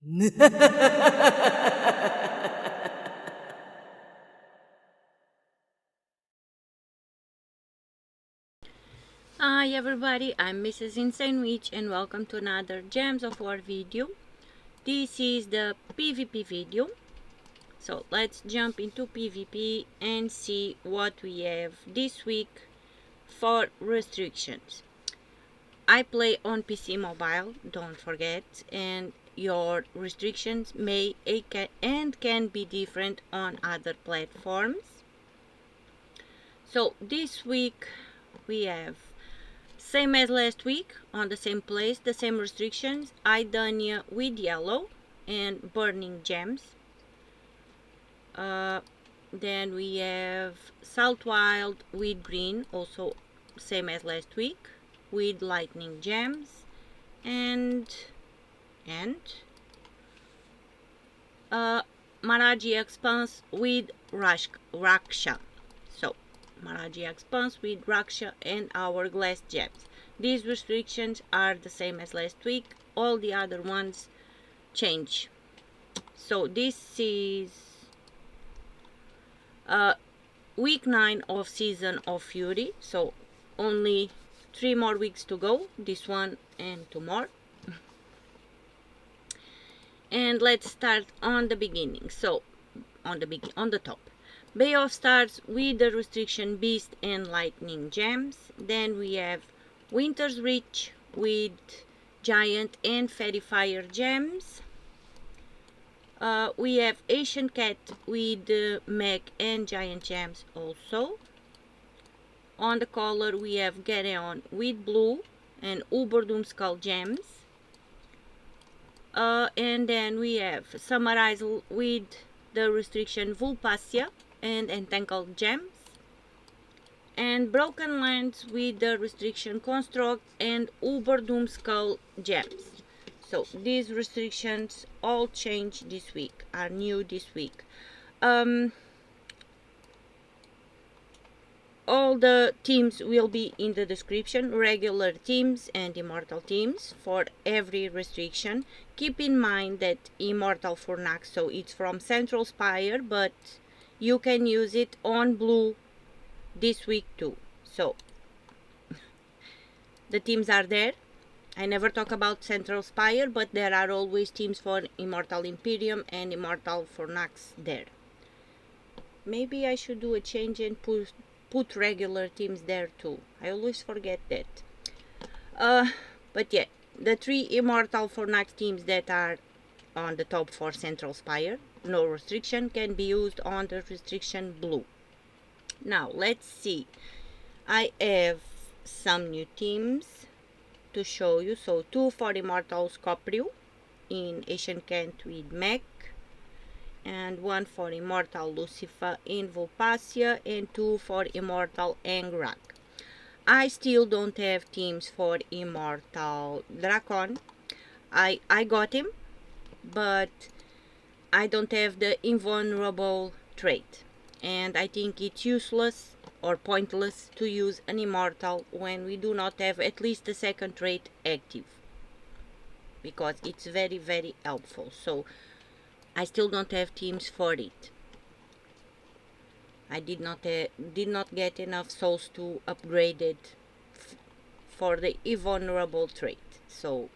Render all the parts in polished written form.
Hi everybody, I'm Mrs. Insane Witch and welcome to another Gems of War video. This is the PvP video. So let's jump into PvP and see what we have this week for restrictions. I play on PC mobile, don't forget, and your restrictions may and can be different on other platforms. So this week we have same as last week, on the same place, the same restrictions, Aidania with yellow and burning gems. Then we have Salt Wild with green, also same as last week, with lightning gems. And Maraji Expanse with Raksha. So Maraji Expanse with Raksha and Hourglass gems. These restrictions are the same as last week. All the other ones change. So this is week 9 of Season of Fury. So only 3 more weeks to go. This one and 2 more. And let's start on the beginning. So on the top. Bay of Stars with the restriction Beast and Lightning gems. Then we have Winter's Reach with Giant and Fairy Fire gems. We have Asian Cat with Mech and Giant gems also. On the collar we have Gedeon with blue and Uber Skull gems. And then we have Summarize with the restriction Vulpacia and Entangled gems, and Broken Lands with the restriction Construct and Skull gems. So these restrictions all change this week, are new this week. All the teams will be in the description, regular teams and immortal teams for every restriction. Keep in mind that Immortal Furnax, so it's from Central Spire, but you can use it on blue this week too. So the teams are there. I never talk about Central Spire, but there are always teams for Immortal Empyrion and Immortal Furnax there. Maybe I should do a change and put regular teams there too. I always forget that. But yeah, the 3 Immortal Furnax teams that are on the top for Central Spire, no restriction, can be used on the restriction blue. Now let's see. I have some new teams to show you. So 2 for Immortal Scorpio in Asian Kent with Mech, and 1 for Immortal Lucifer in Vulpacia, and 2 for Immortal Angrak. I still don't have teams for Immortal Dracon. I got him, but I don't have the invulnerable trait, and I think it's useless or pointless to use an immortal when we do not have at least the second trait active, because it's very, very helpful. So I still don't have teams for it. I did not get enough souls to upgrade it for the invulnerable trait. So,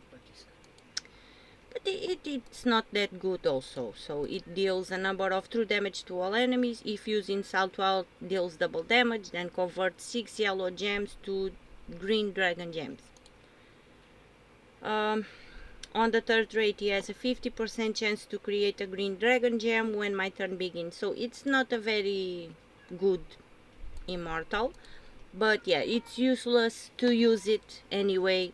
but it's not that good also. So it deals a number of true damage to all enemies. If using Saltwild, deals double damage, then converts 6 yellow gems to green dragon gems. On the third trait, he has a 50% chance to create a green dragon gem when my turn begins. So it's not a very good immortal, but yeah, it's useless to use it anyway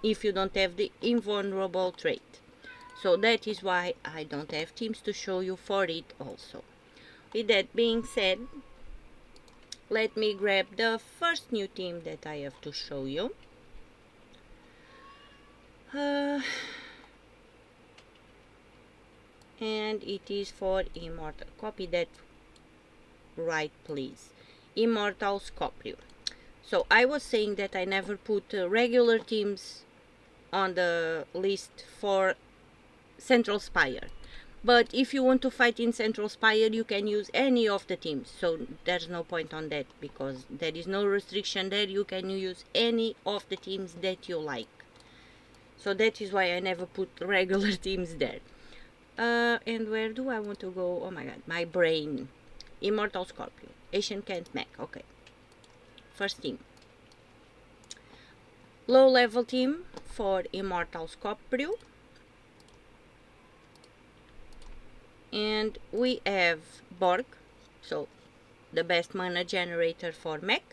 if you don't have the invulnerable trait. So that is why I don't have teams to show you for it also. With that being said, let me grab the first new team that I have to show you. And it is for Immortal. Copy that right, please. Immortal Scorpio. So I was saying that I never put regular teams on the list for Central Spire. But if you want to fight in Central Spire, you can use any of the teams. So there's no point on that, because there is no restriction there. You can use any of the teams that you like. So that is why I never put regular teams there. And where do I want to go? Oh my god, my brain. Immortal Scorpio. Asian Kent Mech. Okay. First team. Low level team for Immortal Scorpio. And we have Borg, so the best mana generator for mech.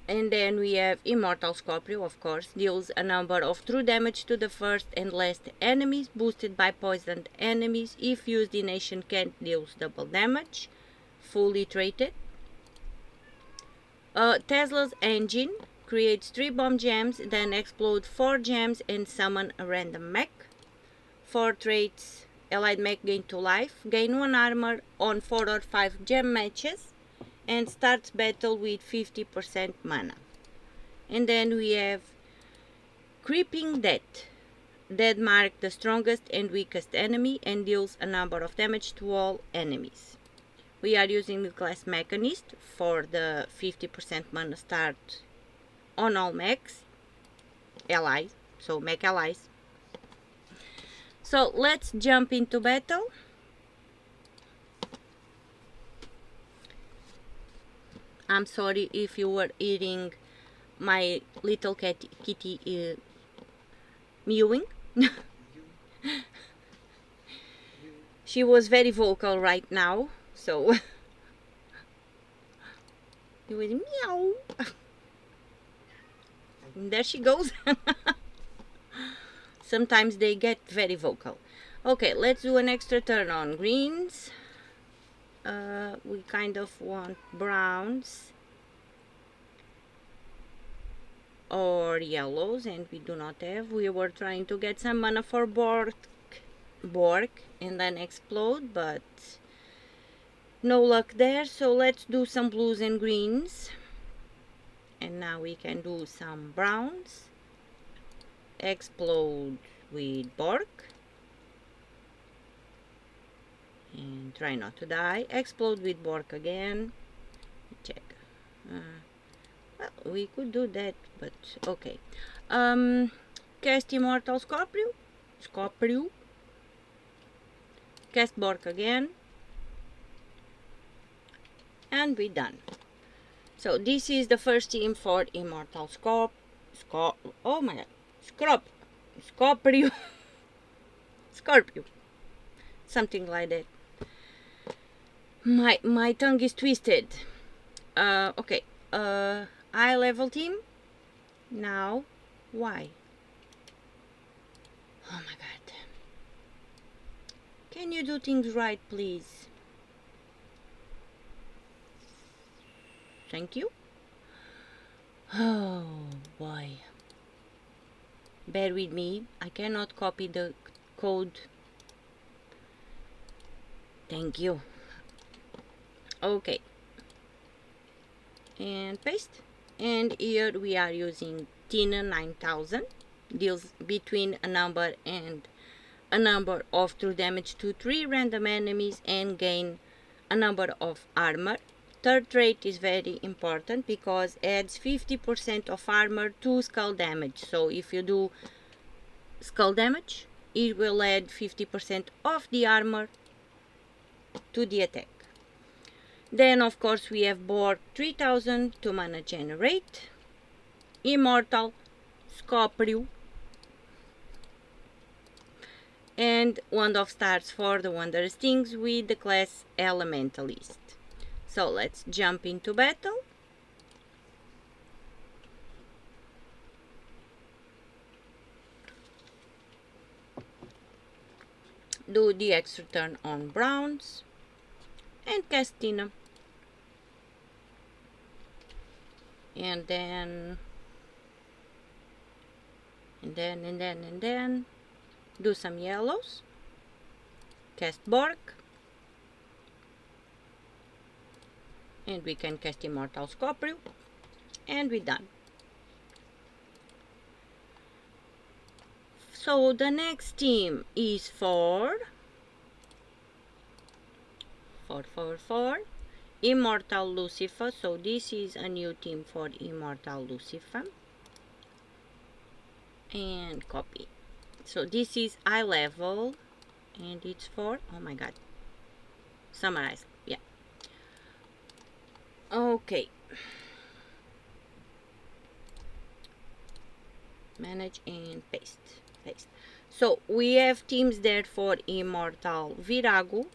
And then we have Immortal Scorpio, of course, deals a number of true damage to the first and last enemies, boosted by poisoned enemies. If used in Asian Kent, deals double damage, fully traded. Tesla's engine creates 3 bomb gems, then explode 4 gems and summon a random mech. 4 traits: allied mech gain 2 life, gain 1 armor on 4 or 5 gem matches, and starts battle with 50% mana. And then we have Creeping Death. Dead mark the strongest and weakest enemy and deals a number of damage to all enemies. We are using the class Mechanist for the 50% mana start on all mechs. Allies, so mech allies. So let's jump into battle. I'm sorry if you were hearing my little kitty mewing. She was very vocal right now, so it was meow. And there she goes. Sometimes they get very vocal. Okay, let's do an extra turn on greens. We kind of want browns or yellows, and we do not have. We were trying to get some mana for Borg and then explode, but no luck there. So let's do some blues and greens. And now we can do some browns. Explode with Borg. And try not to die. Explode with Borg again. Check. Well, we could do that, but okay. Cast Immortal Scorpio. Cast Borg again. And we're done. So this is the first team for Immortal oh my god. Scorpio. Scorpio. Something like that. My tongue is twisted. Okay. High level team. Now, why? Oh my god. Can you do things right, please? Thank you. Oh boy. Bear with me. I cannot copy the code. Thank you. Okay. And paste. And here we are using Tina 9000. Deals between a number and a number of true damage to 3 random enemies and gain a number of armor. Third trait is very important because adds 50% of armor to skull damage. So if you do skull damage, it will add 50% of the armor to the attack. Then of course we have Borg 3000 to mana generate. Immortal Scorpio. And Wand of Stars for the Wondrous Things with the class Elementalist. So let's jump into battle. Do the extra turn on browns and cast Tina. And then do some yellows. Cast Borg. And we can cast Immortal Scorpio. And we're done. So the next team is for Immortal Lucifer. So this is a new team for Immortal Lucifer. And copy. So this is eye level, and it's for, oh my god, summarize. Yeah. Okay. Manage and paste. So we have teams there for Immortal Virago,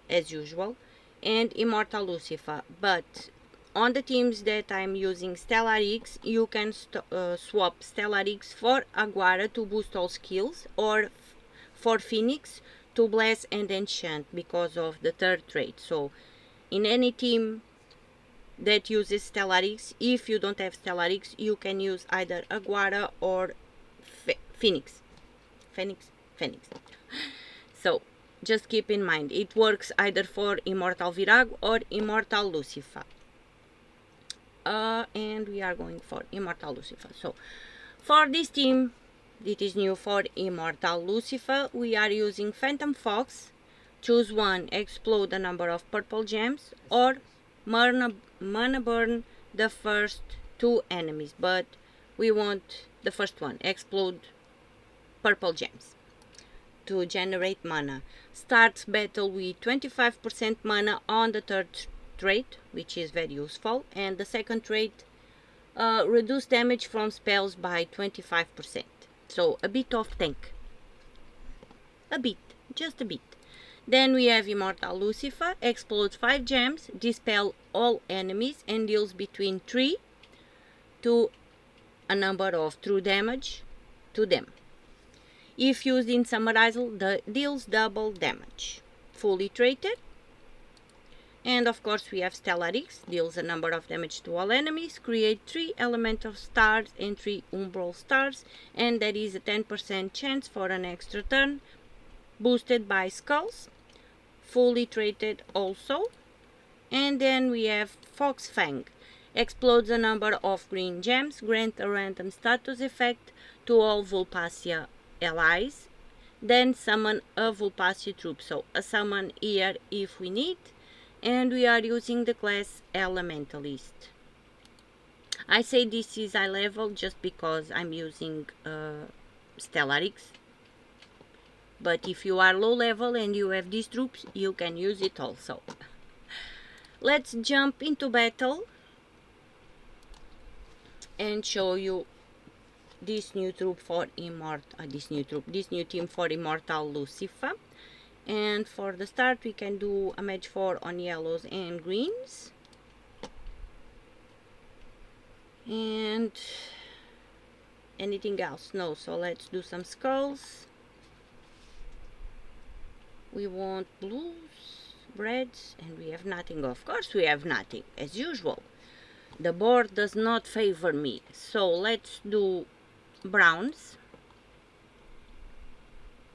as usual, and Immortal Lucifer. But on the teams that I'm using Stellar X, you can swap Stellar X for Aguara to boost all skills, or for Phoenix to bless and enchant because of the third trait. So in any team that uses Stellar X, if you don't have Stellar X, you can use either Aguara or Phoenix. So just keep in mind, it works either for Immortal Virago or Immortal Lucifer. And we are going for Immortal Lucifer. So for this team, it is new for Immortal Lucifer. We are using Phantom Fox. Choose one, explode a number of purple gems, or mana burn the first two enemies. But we want the first one, explode purple gems, to generate mana. Starts battle with 25% mana on the third trait, which is very useful, and the second trait, reduce damage from spells by 25%. So a bit of tank. Just a bit. Then we have Immortal Lucifer, explodes 5 gems, dispel all enemies, and deals between 3 to a number of true damage to them. If used in Summarizal, deals double damage. Fully traded. And of course we have Stellar X, deals a number of damage to all enemies, create 3 elemental stars and 3 umbral stars, and there is a 10% chance for an extra turn, boosted by skulls. Fully traded also. And then we have Fox Fang, explodes a number of green gems, grant a random status effect to all Vulpacia allies, then summon a Vulpacia troop. So a summon here if we need, and we are using the class Elementalist. I say this is high level just because I'm using Stellar X, but if you are low level and you have these troops, you can use it also. Let's jump into battle and show you this new troop for this new team for Immortal Lucifer. And for the start, we can do a match 4 on yellows and greens. And anything else? No. So let's do some skulls. We want blues, reds, and we have nothing. Of course we have nothing, as usual. The board does not favor me. So let's do browns.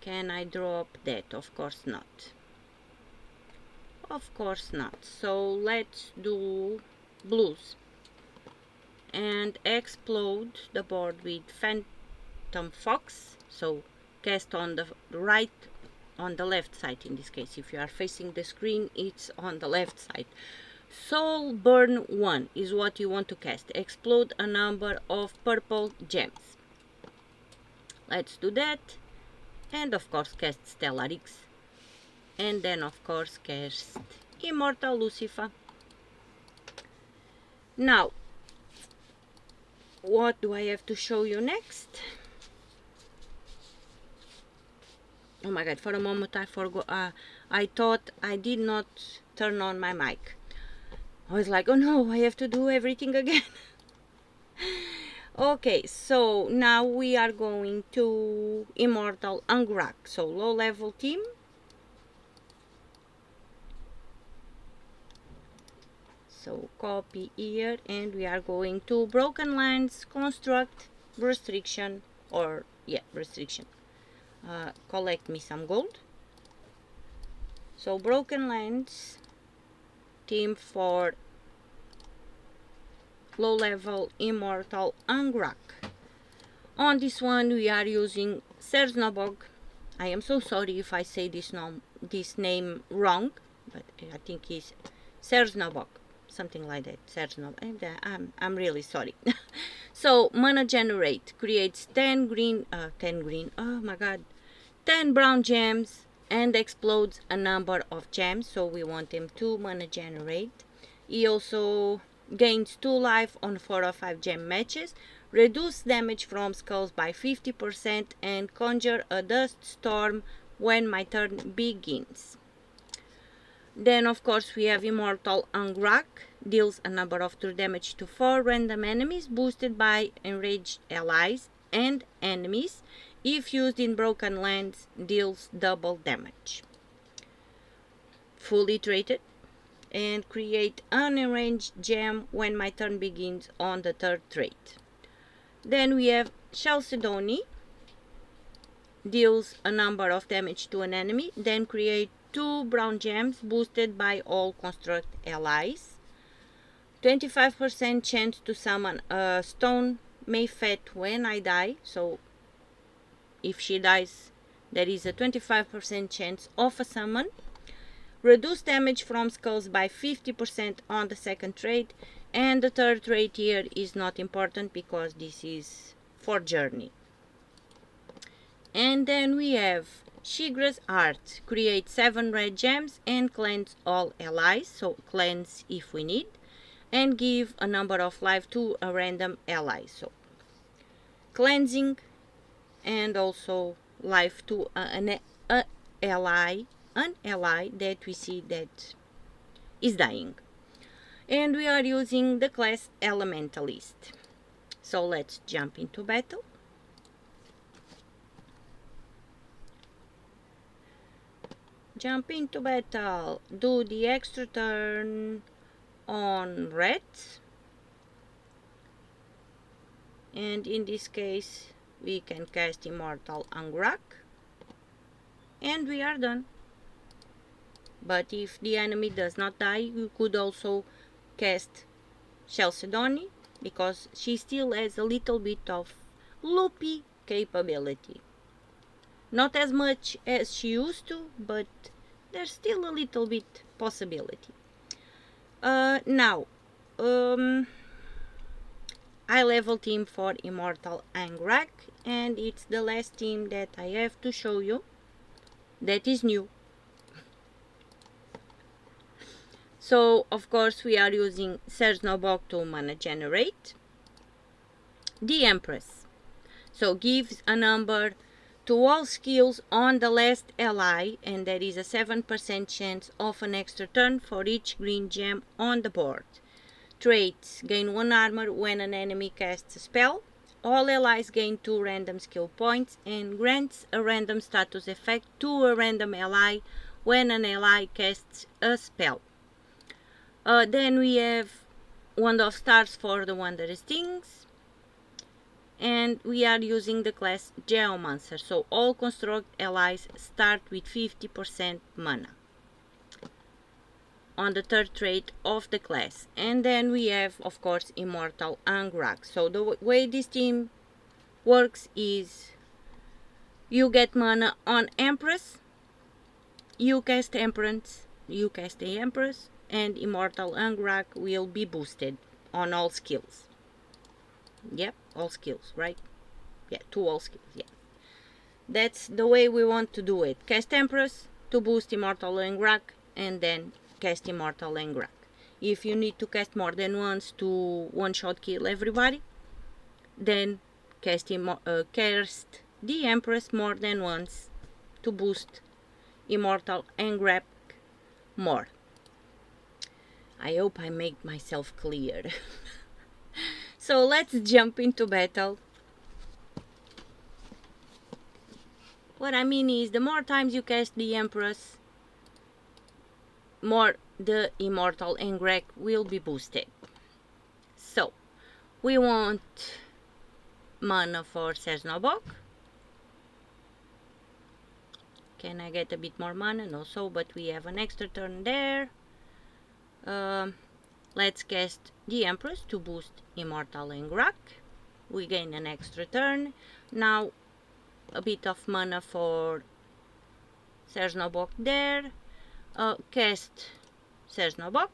Can I drop that? Of course not. Of course not. So let's do blues. And explode the board with Phantom Fox. So cast on the right, on the left side in this case. If you are facing the screen, it's on the left side. Soul Burn 1 is what you want to cast. Explode a number of purple gems. Let's do that. And of course cast Stellar X. And then of course cast Immortal Lucifer. Now, what do I have to show you next? Oh my god, for a moment I forgot. I thought I did not turn on my mic. I was like, oh no, I have to do everything again. Okay, so now we are going to Immortal Angrak. So low level team. So copy here, and we are going to Broken Lands, construct, restriction, or yeah, restriction. Collect me some gold. So Broken Lands team for low level Immortal Angrak. On this one we are using Sersnobog. I am so sorry if I say this name wrong, but I think it's Sersnobog, something like that. Sersnobog. I'm really sorry. So mana generate creates 10 green. Oh my god, 10 brown gems and explodes a number of gems. So we want him to mana generate. He also gains 2 life on 4 or 5 gem matches. Reduce damage from skulls by 50% and conjure a dust storm when my turn begins. Then of course we have Immortal Angrak, deals a number of 2 damage to 4 random enemies, boosted by enraged allies and enemies. If used in broken lands, deals double damage. Fully traded, and create an enraged gem when my turn begins on the 3rd trait. Then we have Chalcedony, deals a number of damage to an enemy, then create 2 brown gems boosted by all construct allies. 25% chance to summon a stone Mayfet when I die, so if she dies there is a 25% chance of a summon. Reduce damage from skulls by 50% on the 2nd trait, and the 3rd trait here is not important because this is for journey. And then we have Shigra's Art, create 7 red gems and cleanse all allies, so cleanse if we need, and give a number of life to a random ally, so cleansing and also life to an ally that we see that is dying. And we are using the class Elementalist. So let's jump into battle. Jump into battle. Do the extra turn on red. And in this case we can cast Immortal Angrak. And we are done. But if the enemy does not die, you could also cast Chalcedony, because she still has a little bit of loopy capability. Not as much as she used to, but there's still a little bit possibility. Now, I level team for Immortal Angrak, and it's the last team that I have to show you that is new. So of course we are using Sersnobog to mana generate. The Empress, so gives a number to all skills on the last ally, and there is a 7% chance of an extra turn for each green gem on the board. Traits: gain 1 armor when an enemy casts a spell. All allies gain 2 random skill points, and grants a random status effect to a random ally when an ally casts a spell. Then we have Wand of Stars for the Wondrous Things, and we are using the class Geomancer, so all construct allies start with 50% mana on the 3rd trait of the class. And then we have of course Immortal Angrak. So the way this team works is you get mana on Empress, you cast Empress, and Immortal Angrak will be boosted on all skills. Yep, all skills, right? Yeah, to all skills, yeah. That's the way we want to do it. Cast Empress to boost Immortal Angrak, and then cast Immortal Angrak. If you need to cast more than once to one-shot kill everybody, then cast the Empress more than once to boost Immortal Angrak more. I hope I make myself clear. So let's jump into battle. What I mean is, the more times you cast the Empress, more the Immortal Angrak will be boosted. So we want mana for Sersnobog. Can I get a bit more mana? No, so but we have an extra turn there. Let's cast the Empress to boost Immortal Angrak. We gain an extra turn. Now a bit of mana for Cernobok there. Cast Cernobok,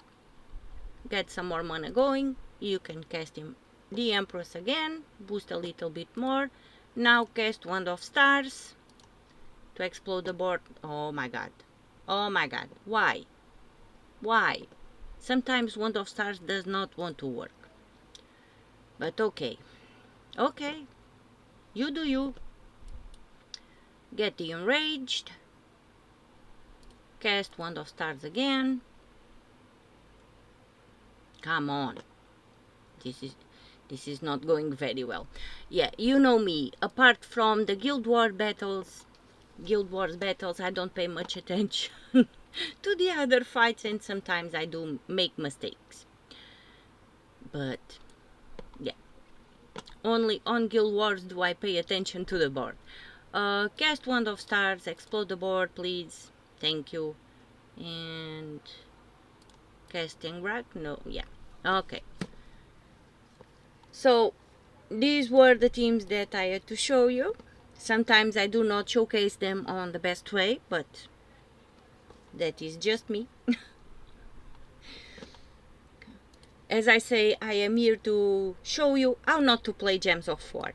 get some more mana going. You can cast him the Empress again, boost a little bit more. Now cast Wand of Stars to explode the board. Oh my god. Oh my god. Why? Why? Sometimes Wand of Stars does not want to work. But okay. Okay. You do you. Get the Enraged. Cast Wand of Stars again. Come on. This is not going very well. Yeah, you know me. Apart from the Guild Wars battles, I don't pay much attention to the other fights, and sometimes I do make mistakes. But yeah, only on Guild Wars do I pay attention to the board. Cast Wand of Stars, explode the board, please. Thank you. And casting Rack? No, yeah. Okay. So these were the teams that I had to show you. Sometimes I do not showcase them on the best way, but that is just me. As I say, I am here to show you how not to play Gems of War.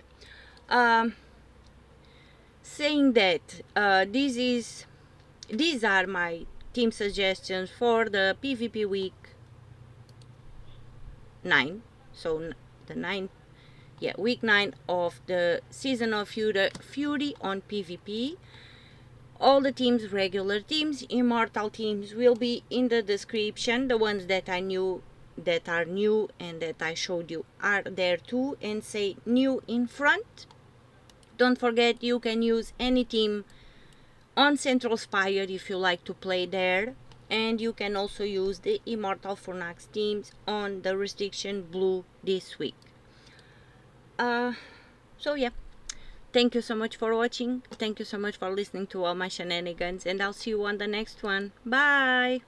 Saying that, these are my team suggestions for the PvP week 9. So the 9th, yeah, week 9 of the Season of Fury on PvP. All the teams, regular teams, immortal teams, will be in the description. The ones that I knew that are new and that I showed you are there too, and say new in front. Don't forget, you can use any team on Central Spire if you like to play there, and you can also use the Immortal Furnax teams on the Restriction Blue this week. So yeah, thank you so much for watching. Thank you so much for listening to all my shenanigans, and I'll see you on the next one. Bye!